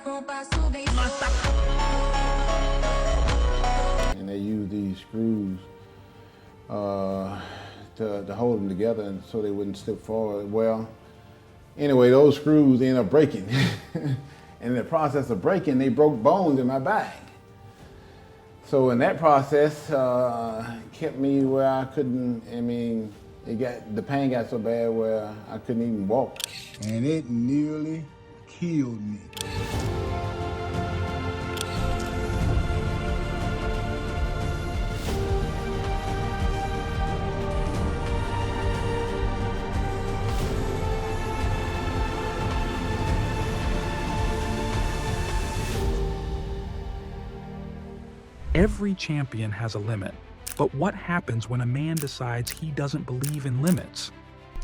And they use these screws to hold them together and so they wouldn't slip forward. Well, anyway, those screws ended up breaking. And in the process of breaking, they broke bones in my back. So in that process, kept me where I couldn't, the pain got so bad where I couldn't even walk. And it nearly killed me. Every champion has a limit, but what happens when a man decides he doesn't believe in limits?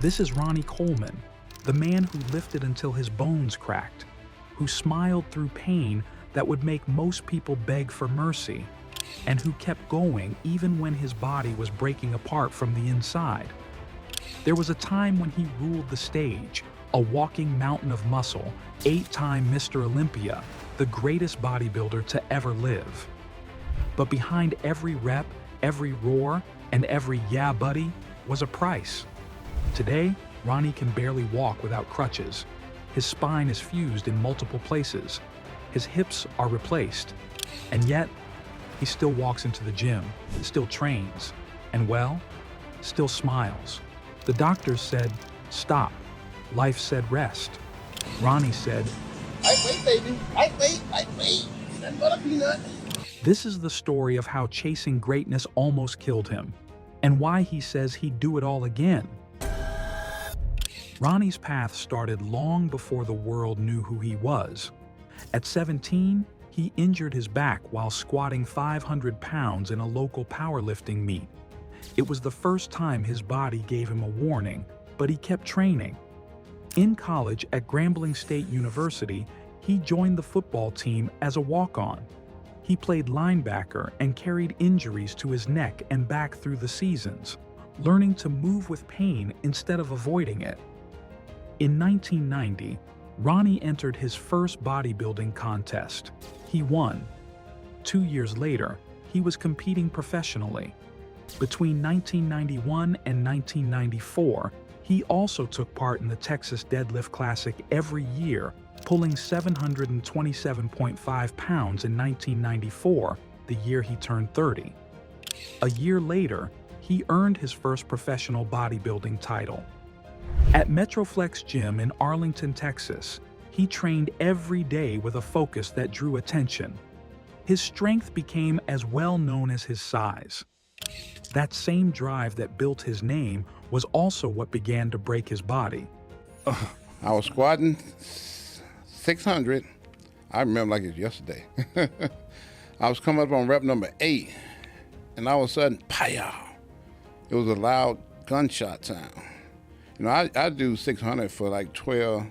This is Ronnie Coleman, the man who lifted until his bones cracked, who smiled through pain that would make most people beg for mercy, and who kept going even when his body was breaking apart from the inside. There was a time when he ruled the stage, a walking mountain of muscle, 8-time Mr. Olympia, the greatest bodybuilder to ever live. But behind every rep, every roar, and every "yeah, buddy" was a price. Today, Ronnie can barely walk without crutches. His spine is fused in multiple places. His hips are replaced. And yet, he still walks into the gym, still trains, and well, still smiles. The doctors said, stop. Life said rest. Ronnie said, I wait, baby. I wait. Nothing but a peanut. This is the story of how chasing greatness almost killed him, and why he says he'd do it all again. Ronnie's path started long before the world knew who he was. At 17, he injured his back while squatting 500 pounds in a local powerlifting meet. It was the first time his body gave him a warning, but he kept training. In college at Grambling State University, he joined the football team as a walk-on. He played linebacker and carried injuries to his neck and back through the seasons, learning to move with pain instead of avoiding it. In 1990, Ronnie entered his first bodybuilding contest. He won. 2 years later, he was competing professionally. Between 1991 and 1994, he also took part in the Texas Deadlift Classic every year, pulling 727.5 pounds in 1994, the year he turned 30. A year later, he earned his first professional bodybuilding title. At Metroflex Gym in Arlington, Texas, he trained every day with a focus that drew attention. His strength became as well known as his size. That same drive that built his name was also what began to break his body. I was squatting 600. I remember like it was yesterday. I was coming up on rep number 8, and all of a sudden, pow! It was a loud gunshot sound. You know, I do 600 for like 12,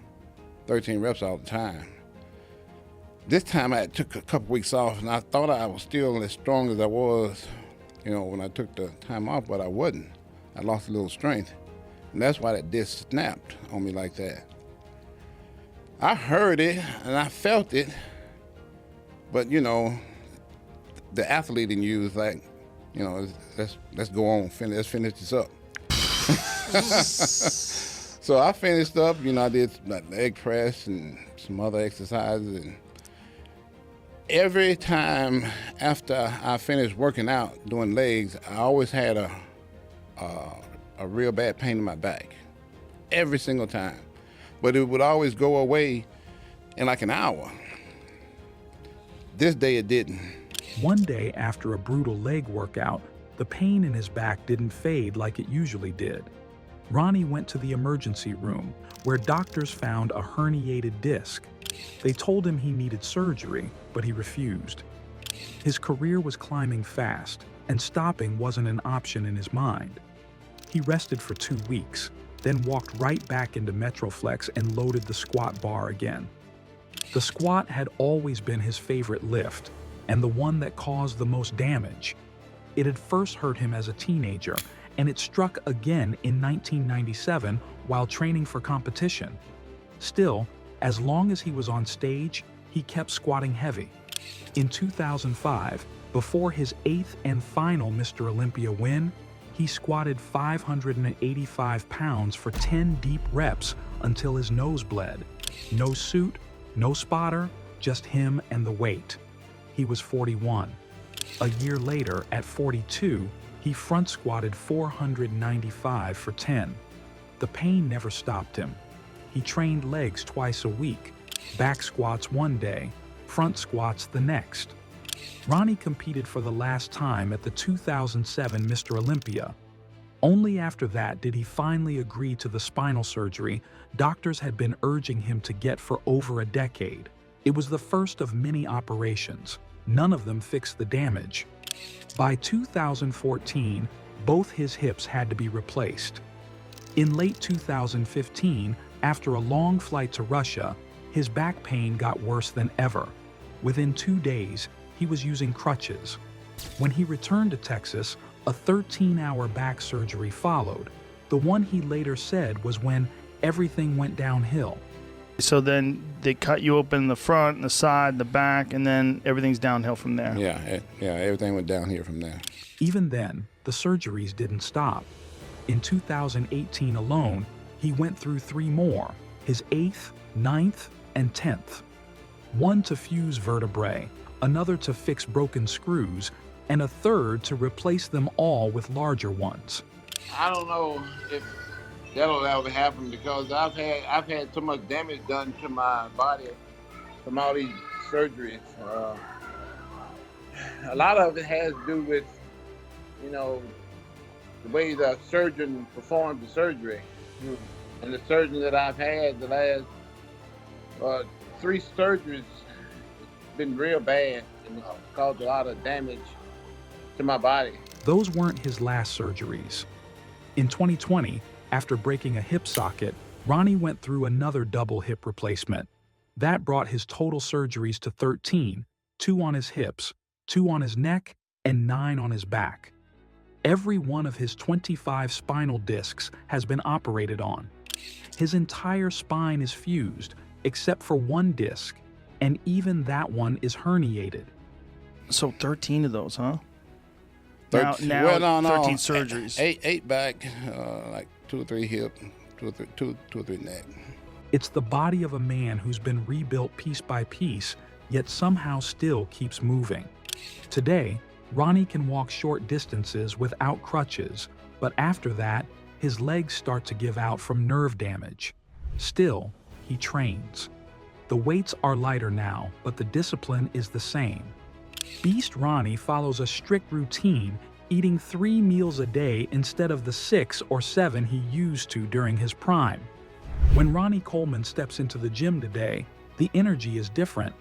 13 reps all the time. This time I took a couple weeks off, and I thought I was still as strong as I was, you know, when I took the time off, but I wasn't. I lost a little strength, and that's why that disc snapped on me like that. I heard it and I felt it, but you know, the athlete in you is like, you know, let's go on, let's finish this up. So I finished up, you know, I did leg press and some other exercises, and every time after I finished working out, doing legs, I always had a real bad pain in my back, every single time. But it would always go away in like an hour. This day it didn't. One day after a brutal leg workout, the pain in his back didn't fade like it usually did. Ronnie went to the emergency room, where doctors found a herniated disc. They told him he needed surgery, but he refused. His career was climbing fast, and stopping wasn't an option in his mind. He rested for 2 weeks, then walked right back into Metroflex and loaded the squat bar again. The squat had always been his favorite lift, and the one that caused the most damage. It had first hurt him as a teenager, and it struck again in 1997 while training for competition. Still, as long as he was on stage, he kept squatting heavy. In 2005, before his 8th and final Mr. Olympia win, he squatted 585 pounds for 10 deep reps until his nose bled. No suit, no spotter, just him and the weight. He was 41. A year later, at 42, he front squatted 495 for 10. The pain never stopped him. He trained legs twice a week, back squats one day, front squats the next. Ronnie competed for the last time at the 2007 Mr. Olympia. Only after that did he finally agree to the spinal surgery doctors had been urging him to get for over a decade. It was the first of many operations. None of them fixed the damage. By 2014, both his hips had to be replaced. In late 2015, after a long flight to Russia, his back pain got worse than ever. Within 2 days, he was using crutches. When he returned to Texas, a 13-hour back surgery followed. The one he later said was when everything went downhill. So then they cut you open in the front, the side, the back, and then everything's downhill from there. Yeah, everything went down here from there. Even then, the surgeries didn't stop. In 2018 alone, he went through 3 more, his 8th, 9th, and 10th. One to fuse vertebrae, another to fix broken screws, and a third to replace them all with larger ones. I don't know if that'll ever happen because I've had so much damage done to my body from all these surgeries. A lot of it has to do with, the way the surgeon performed the surgery. And the surgeon that I've had the last 3 surgeries been real bad and caused a lot of damage to my body. Those weren't his last surgeries. In 2020, after breaking a hip socket, Ronnie went through another double hip replacement. That brought his total surgeries to 13, 2 on his hips, 2 on his neck, and 9 on his back. Every one of his 25 spinal discs has been operated on. His entire spine is fused, except for one disc, and even that one is herniated. So 13 of those, huh? 13 surgeries. 8 back, like 2 or 3 hip, 2 or 3 neck. It's the body of a man who's been rebuilt piece by piece, yet somehow still keeps moving. Today, Ronnie can walk short distances without crutches, but after that, his legs start to give out from nerve damage. Still, he trains. The weights are lighter now, but the discipline is the same. Beast Ronnie follows a strict routine, eating 3 meals a day instead of the 6 or 7 he used to during his prime. When Ronnie Coleman steps into the gym today, the energy is different.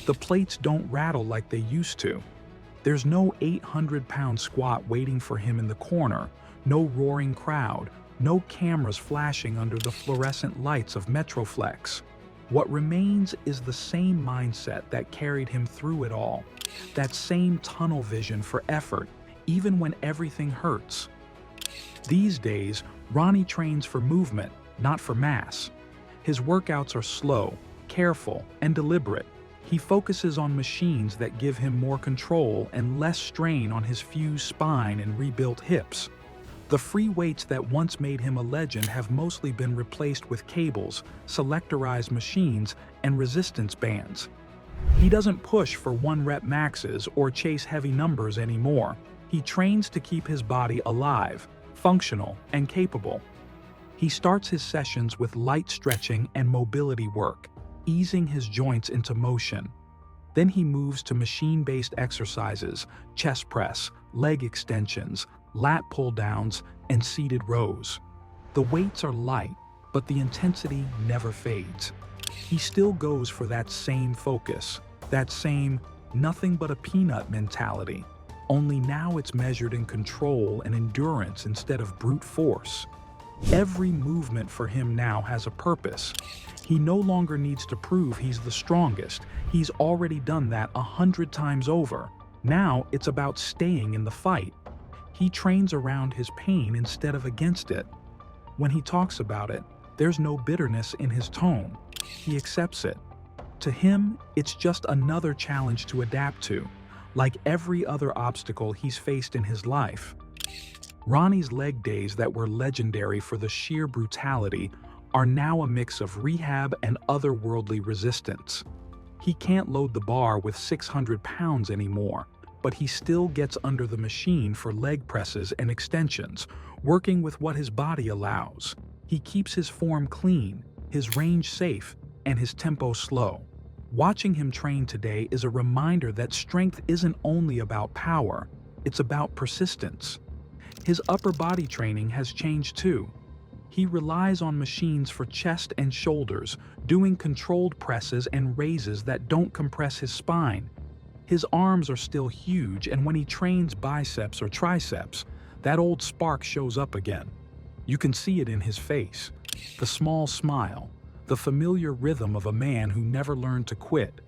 The plates don't rattle like they used to. There's no 800-pound squat waiting for him in the corner, no roaring crowd, no cameras flashing under the fluorescent lights of Metroflex. What remains is the same mindset that carried him through it all, that same tunnel vision for effort, even when everything hurts. These days, Ronnie trains for movement, not for mass. His workouts are slow, careful, and deliberate. He focuses on machines that give him more control and less strain on his fused spine and rebuilt hips. The free weights that once made him a legend have mostly been replaced with cables, selectorized machines, and resistance bands. He doesn't push for 1-rep maxes or chase heavy numbers anymore. He trains to keep his body alive, functional, and capable. He starts his sessions with light stretching and mobility work, easing his joints into motion. Then he moves to machine-based exercises, chest press, leg extensions, lat pull-downs, and seated rows. The weights are light, but the intensity never fades. He still goes for that same focus, that same nothing but a peanut mentality, only now it's measured in control and endurance instead of brute force. Every movement for him now has a purpose. He no longer needs to prove he's the strongest. He's already done that 100 times over. Now it's about staying in the fight. He trains around his pain instead of against it. When he talks about it, there's no bitterness in his tone. He accepts it. To him, it's just another challenge to adapt to, like every other obstacle he's faced in his life. Ronnie's leg days that were legendary for the sheer brutality are now a mix of rehab and otherworldly resistance. He can't load the bar with 600 pounds anymore, but he still gets under the machine for leg presses and extensions, working with what his body allows. He keeps his form clean, his range safe, and his tempo slow. Watching him train today is a reminder that strength isn't only about power, it's about persistence. His upper body training has changed too. He relies on machines for chest and shoulders, doing controlled presses and raises that don't compress his spine. His arms are still huge, and when he trains biceps or triceps, that old spark shows up again. You can see it in his face, the small smile, the familiar rhythm of a man who never learned to quit.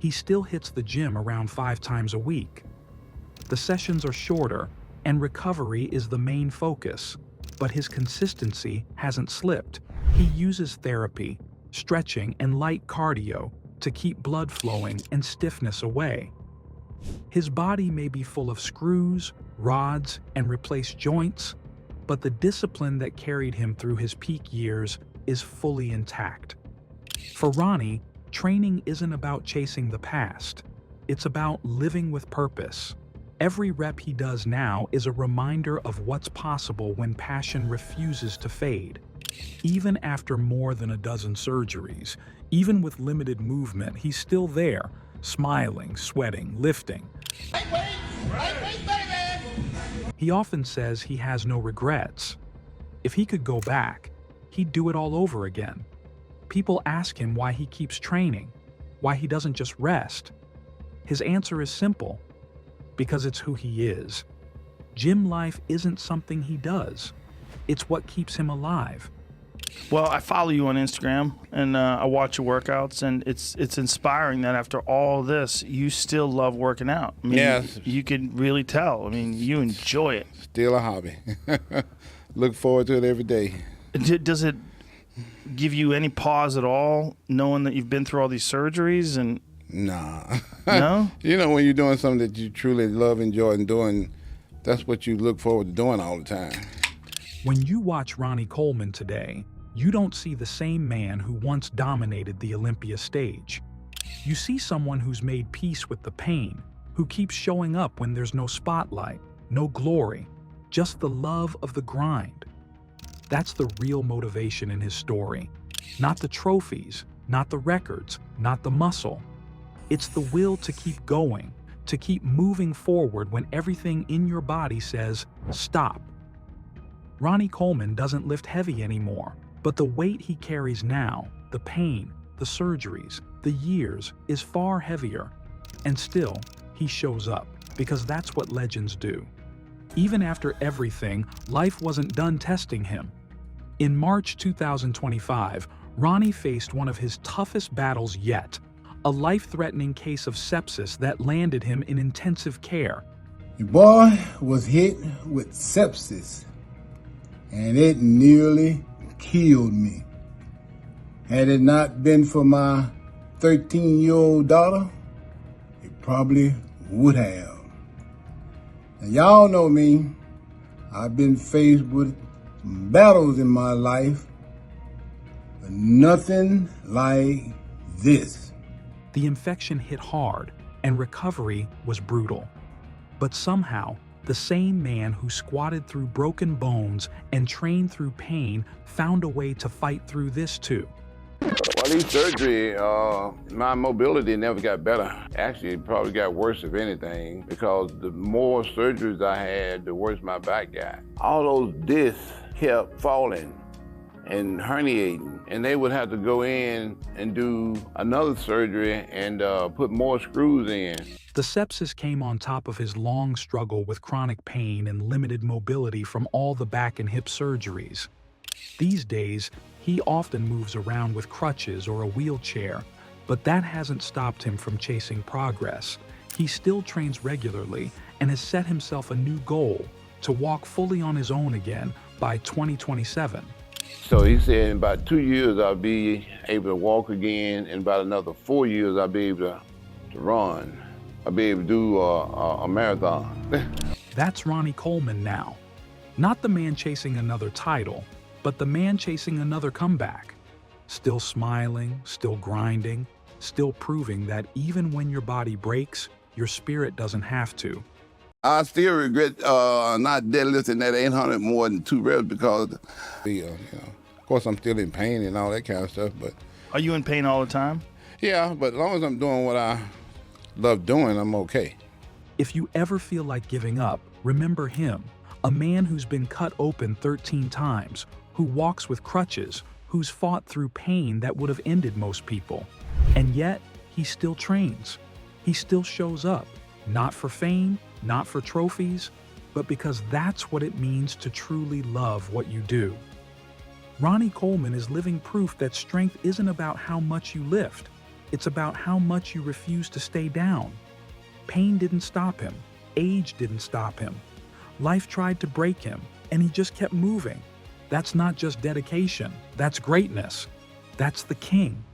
He still hits the gym around 5 times a week. The sessions are shorter, and recovery is the main focus, but his consistency hasn't slipped. He uses therapy, stretching, and light cardio to keep blood flowing and stiffness away. His body may be full of screws, rods, and replaced joints, but the discipline that carried him through his peak years is fully intact. For Ronnie, training isn't about chasing the past. It's about living with purpose. Every rep he does now is a reminder of what's possible when passion refuses to fade. Even after more than a dozen surgeries, even with limited movement, he's still there, smiling, sweating, lifting. He often says he has no regrets. If he could go back, he'd do it all over again. People ask him why he keeps training, why he doesn't just rest. His answer is simple: because it's who he is. Gym life isn't something he does. It's what keeps him alive. Well, I follow you on Instagram, and I watch your workouts, and it's inspiring that after all this, you still love working out. I mean, Yes. You can really tell. I mean, you enjoy it. Still a hobby. Look forward to it every day. Does it give you any pause at all, knowing that you've been through all these surgeries? And Nah. no? You know, when you're doing something that you truly love, enjoy, and doing, that's what you look forward to doing all the time. When you watch Ronnie Coleman today, you don't see the same man who once dominated the Olympia stage. You see someone who's made peace with the pain, who keeps showing up when there's no spotlight, no glory, just the love of the grind. That's the real motivation in his story. Not the trophies, not the records, not the muscle. It's the will to keep going, to keep moving forward when everything in your body says, stop. Ronnie Coleman doesn't lift heavy anymore, but the weight he carries now, the pain, the surgeries, the years, is far heavier. And still, he shows up, because that's what legends do. Even after everything, life wasn't done testing him. In March 2025, Ronnie faced one of his toughest battles yet, a life-threatening case of sepsis that landed him in intensive care. The boy was hit with sepsis, and it nearly killed me. Had it not been for my 13-year-old daughter, it probably would have. Now, y'all know me. I've been faced with some battles in my life, but nothing like this. The infection hit hard, and recovery was brutal. But somehow, the same man who squatted through broken bones and trained through pain found a way to fight through this too. Well, each surgery, my mobility never got better. Actually, it probably got worse, if anything, because the more surgeries I had, the worse my back got. All those discs kept falling and herniating, and they would have to go in and do another surgery and put more screws in. The sepsis came on top of his long struggle with chronic pain and limited mobility from all the back and hip surgeries. These days, he often moves around with crutches or a wheelchair, but that hasn't stopped him from chasing progress. He still trains regularly and has set himself a new goal: to walk fully on his own again by 2027. So he said in about 2 years I'll be able to walk again. In about another 4 years I'll be able to run. I'll be able to do a marathon. That's Ronnie Coleman now. Not the man chasing another title, but the man chasing another comeback. Still smiling, still grinding, still proving that even when your body breaks, your spirit doesn't have to. I still regret not deadlifting that 800 more than 2 reps because, of course, I'm still in pain and all that kind of stuff. But Are you in pain all the time? yeah, but as long as I'm doing what I love doing, I'm okay. If you ever feel like giving up, remember him, a man who's been cut open 13 times, who walks with crutches, who's fought through pain that would have ended most people. And yet, he still trains. He still shows up, not for fame, not for trophies, but because that's what it means to truly love what you do. Ronnie Coleman is living proof that strength isn't about how much you lift. It's about how much you refuse to stay down. Pain didn't stop him. Age didn't stop him. Life tried to break him, and he just kept moving. That's not just dedication. That's greatness. That's the king.